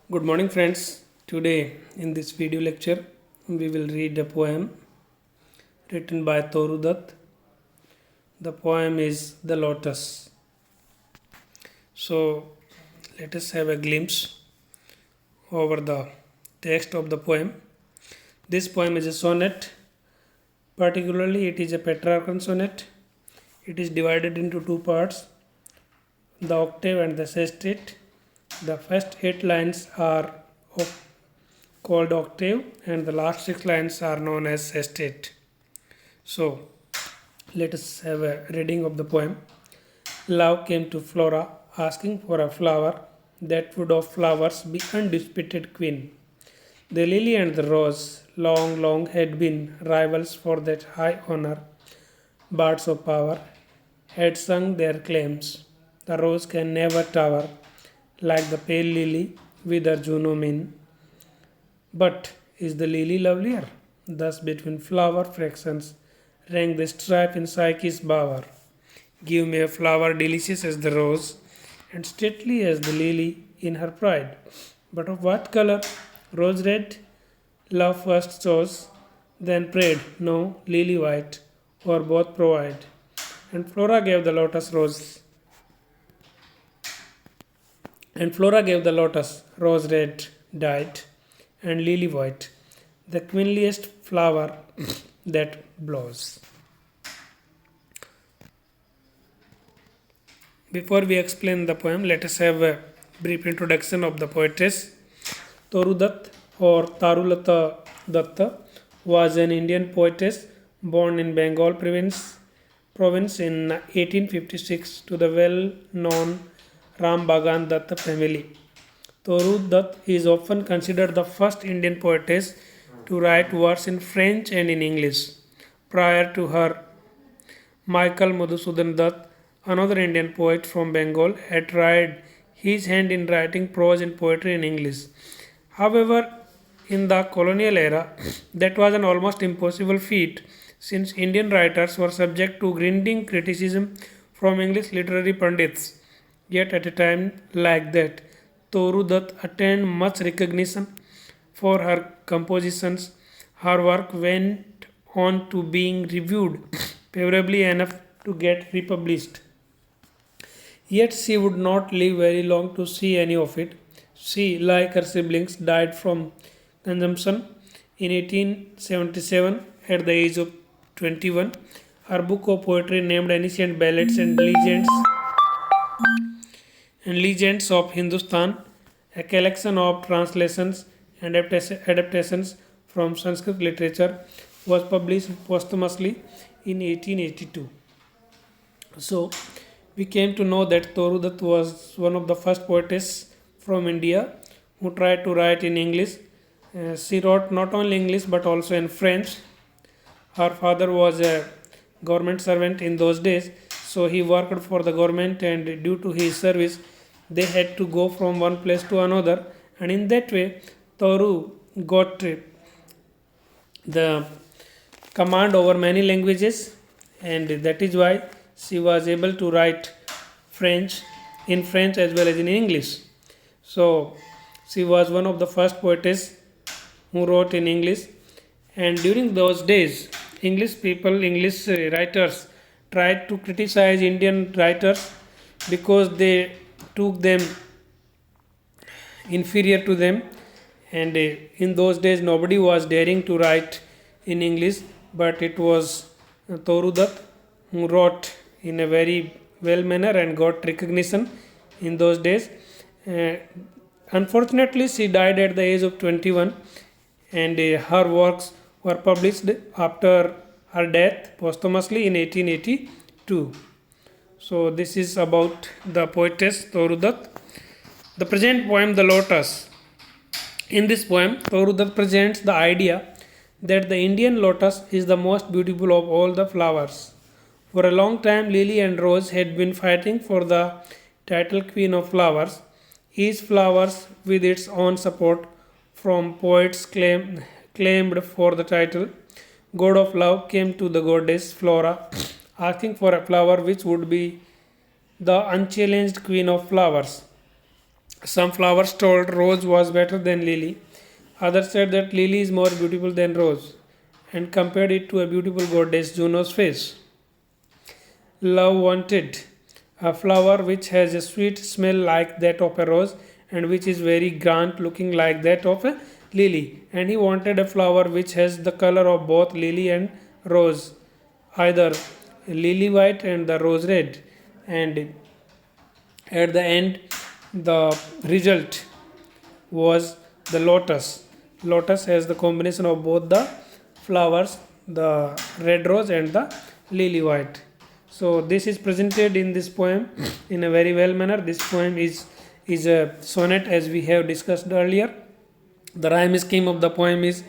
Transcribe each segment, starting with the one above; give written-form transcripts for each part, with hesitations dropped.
Good morning, friends. Today, in this video lecture, we will read a poem written by Toru Dutt. The poem is The Lotus. So, let us have a glimpse over the text of the poem. This poem is a sonnet, particularly, it is a Petrarchan sonnet. It is divided into two parts, the octave and the sestet. The first 8 lines are called octave and the last 6 lines are known as sestet. So let us have a reading of the poem. Love came to Flora asking for a flower that would of flowers be undisputed queen. The lily and the rose long had been rivals for that high honor. Bards of power had sung their claims. The rose can never tower like the pale lily with her Juno mien. But is the lily lovelier? Thus between flower fractions rang the strife in Psyche's bower. Give me a flower delicious as the rose, and stately as the lily in her pride. But of what color? Rose red? Love first chose, then prayed, no, lily white, or both provide. And Flora gave the lotus rose. And Flora gave the lotus, rose red, dyed, and lily white, the queenliest flower that blows. Before we explain the poem, let us have a brief introduction of the poetess. Toru Dutt or Tarulata Datta was an Indian poetess born in Bengal province in 1856 to the well-known Ram Bagan Datta family. Toru Dutt is often considered the first Indian poetess to write verse in French and in English. Prior to her, Michael Madhusudan Dutt, another Indian poet from Bengal, had tried his hand in writing prose and poetry in English. However, in the colonial era, that was an almost impossible feat since Indian writers were subject to grinding criticism from English literary pundits. Yet at a time like that, Toru Dutt attained much recognition for her compositions. Her work went on to being reviewed favorably enough to get republished. Yet she would not live very long to see any of it. She, like her siblings, died from consumption in 1877 at the age of 21. Her book of poetry named Ancient Ballads and Legends of Hindustan, a collection of translations and adaptations from Sanskrit literature, was published posthumously in 1882. So, we came to know that Toru Dutt was one of the first poetess from India who tried to write in English. She wrote not only English but also in French. Her father was a government servant in those days, so he worked for the government, and due to his service, they had to go from one place to another, and in that way, Toru got the command over many languages, and that is why she was able to write French in French as well as in English. So she was one of the first poetess who wrote in English, and during those days, English writers tried to criticize Indian writers because they took them inferior to them, and in those days nobody was daring to write in English, but it was Toru Dutt who wrote in a very well manner and got recognition in those days. Unfortunately, she died at the age of 21, and her works were published after her death posthumously in 1882. So this is about the poetess Toru Dutt. The present poem, The Lotus. In this poem, Toru Dutt presents the idea that the Indian lotus is the most beautiful of all the flowers. For a long time, lily and rose had been fighting for the title queen of flowers. Each flower with its own support from poets claimed for the title. God of love came to the goddess Flora asking for a flower which would be the unchallenged queen of flowers. Some flowers told Rose was better than Lily. Others said that Lily is more beautiful than Rose and compared it to a beautiful goddess Juno's face. Love wanted a flower which has a sweet smell like that of a rose and which is very grand looking like that of a lily. And he wanted a flower which has the color of both lily and rose, either lily white and the rose red. And at the end, the result was the lotus. Lotus has the combination of both the flowers, the red rose and the lily white. So this is presented in this poem in a very well manner. This poem is a sonnet as we have discussed earlier. The rhyme scheme of the poem is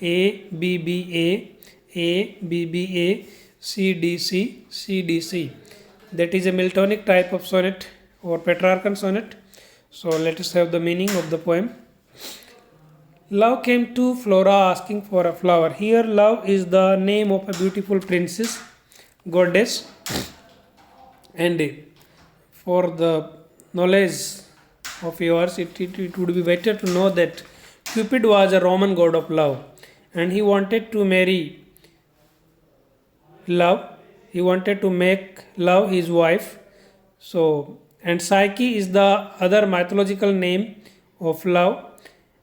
A B B A B B A C D C C D C. That is a Miltonic type of sonnet or Petrarchan sonnet. So let us have the meaning of the poem. Love came to Flora asking for a flower. Here love is the name of a beautiful princess, goddess. And for the knowledge of yours, it would be better to know that Cupid was a Roman god of love and he wanted to marry love. He wanted to make love his wife. So, and Psyche is the other mythological name of love.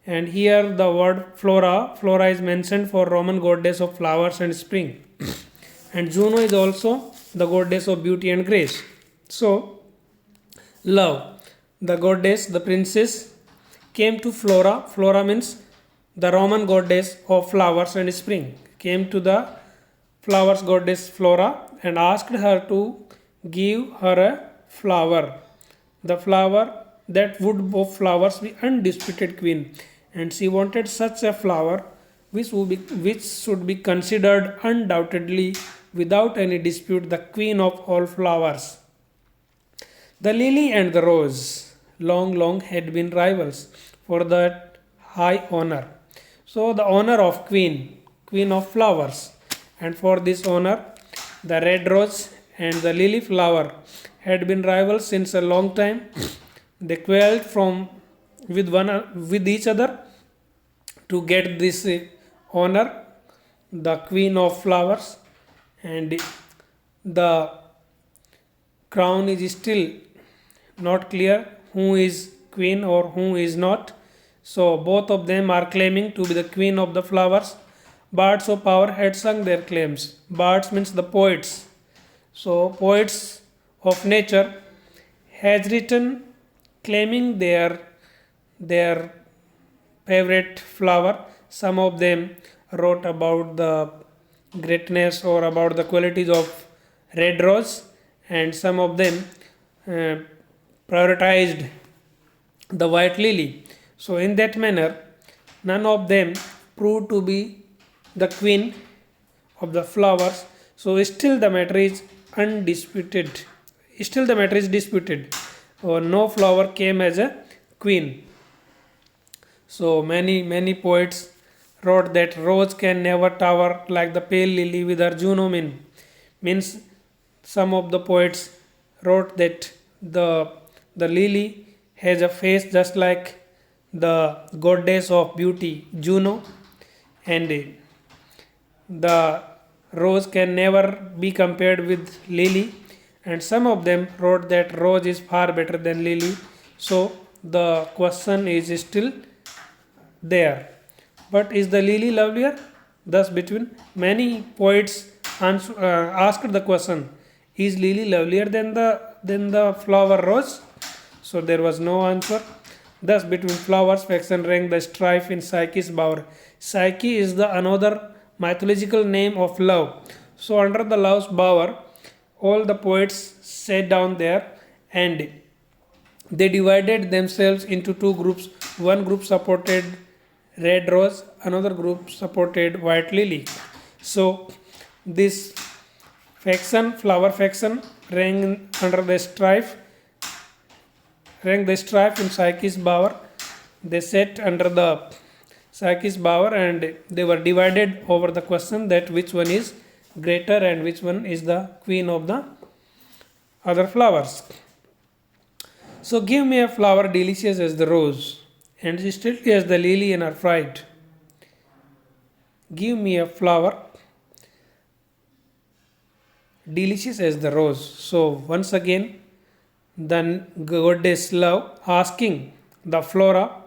And here the word Flora is mentioned for Roman goddess of flowers and spring. And Juno is also the goddess of beauty and grace. So, love, the goddess, the princess, came to Flora. Flora means the Roman goddess of flowers and spring. Came to the flowers goddess Flora and asked her to give her a flower. The flower that would of flowers be undisputed queen. And she wanted such a flower which should be considered undoubtedly without any dispute the queen of all flowers. The lily and the rose long had been rivals for that high honor. So the honor of queen of flowers, and for this honor the red rose and the lily flower had been rivals since a long time. They quarreled with each other to get this honor, the queen of flowers, and the crown is still not clear who is queen or who is not. So both of them are claiming to be the queen of the flowers. Bards of power had sung their claims. Bards means the poets. So poets of nature has written claiming their favorite flower. Some of them wrote about the greatness or about the qualities of red rose, and some of them prioritized the white lily. So in that manner, none of them proved to be the queen of the flowers. So still the matter is undisputed. Still the matter is disputed. Or no flower came as a queen. So many poets wrote that rose can never tower like the pale lily with her Juno means some of the poets wrote that the lily has a face just like the goddess of beauty Juno, and the rose can never be compared with lily, and some of them wrote that rose is far better than lily. So the question is still there. But is the lily lovelier? Thus, between many poets asked the question: is lily lovelier than the flower rose? So there was no answer. Thus, between flowers, faction rang the strife in Psyche's bower. Psyche is the another mythological name of love. So under the love's bower, all the poets sat down there and they divided themselves into two groups. One group supported red rose, another group supported white lily. So this faction, flower faction, rang the strife in Psyche's bower. They sat under the Psyche's bower and they were divided over the question that which one is greater and which one is the queen of the other flowers. So give me a flower delicious as the rose, and stately as the lily in her pride. Give me a flower delicious as the rose. So once again, the goddess love asking the flora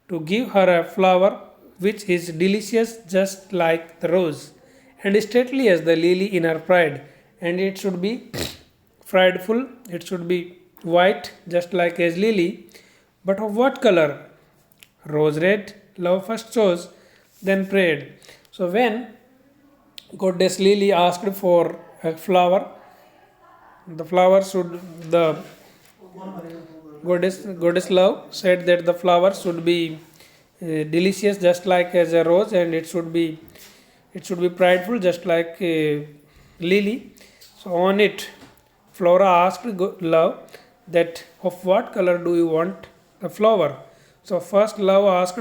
to give her a flower which is delicious just like the rose and stately as the lily in her pride, and it should be prideful, it should be white just like as lily, but of what color? Rose red. Love first chose, then prayed. So when goddess lily asked for a flower, the flower should, the goddess love said that the flower should be delicious just like as a rose, and it should be prideful just like a lily. So on it, flora asked love that of what color do you want the flower. So first love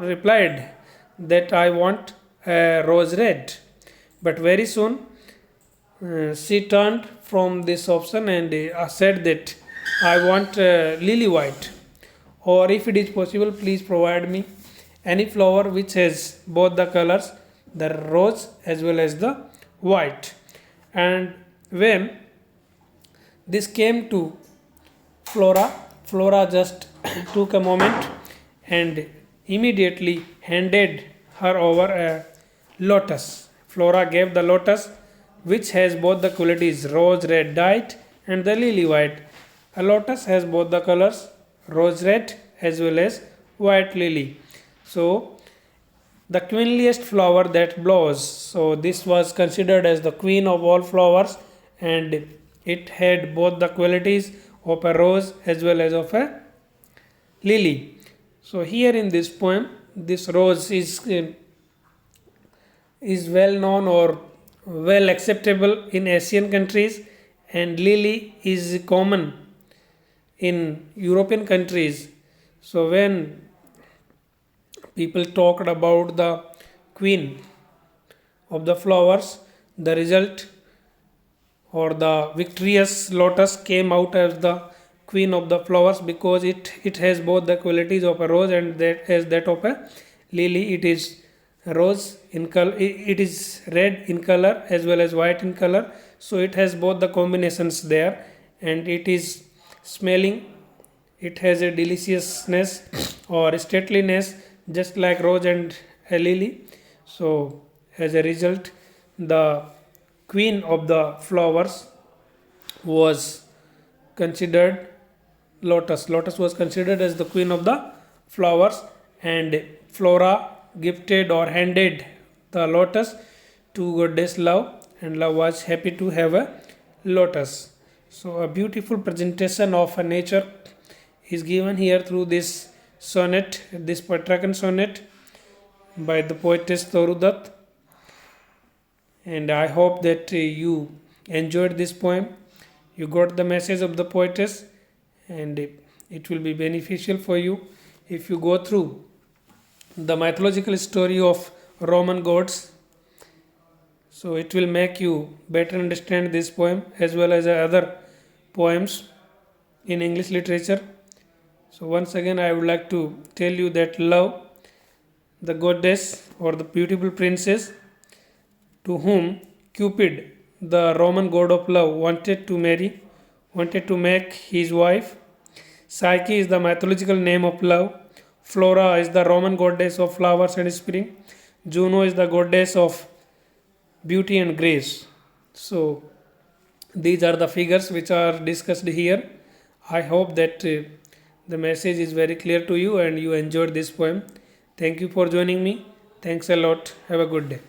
replied that I want rose red, but very soon she turned from this option and said that I want lily white, or if it is possible, please provide me any flower which has both the colors, the rose as well as the white. And when this came to Flora just took a moment and immediately handed her over a lotus. Flora gave the lotus, which has both the qualities rose red dyed and the lily white. A lotus has both the colors rose red as well as white lily. So the queenliest flower that blows. So this was considered as the queen of all flowers, and it had both the qualities of a rose as well as of a lily. So here in this poem, this rose is well known or well acceptable in Asian countries, and lily is common in European countries. So when people talked about the queen of the flowers, the result or the victorious lotus came out as the queen of the flowers, because it has both the qualities of a rose and that of a lily. It is rose in color, it is red in color as well as white in color, so it has both the combinations there, and it is smelling, it has a deliciousness or stateliness just like rose and a lily. So as a result, the queen of the flowers was considered lotus. Lotus was considered as the queen of the flowers, and Flora gifted or handed the lotus to goddess love, and love was happy to have a lotus. So a beautiful presentation of a nature is given here through this sonnet, this Patrakan sonnet by the poetess Toru Dutt. And I hope that you enjoyed this poem, you got the message of the poetess, and it will be beneficial for you if you go through the mythological story of Roman gods. So it will make you better understand this poem as well as other poems in English literature. So once again, I would like to tell you that love, the goddess or the beautiful princess to whom Cupid, the Roman god of love, wanted to make his wife. Psyche is the mythological name of love. Flora is the Roman goddess of flowers and spring. Juno is the goddess of beauty and grace. So these are the figures which are discussed here. I hope that the message is very clear to you and you enjoyed this poem. Thank you for joining me. Thanks a lot. Have a good day.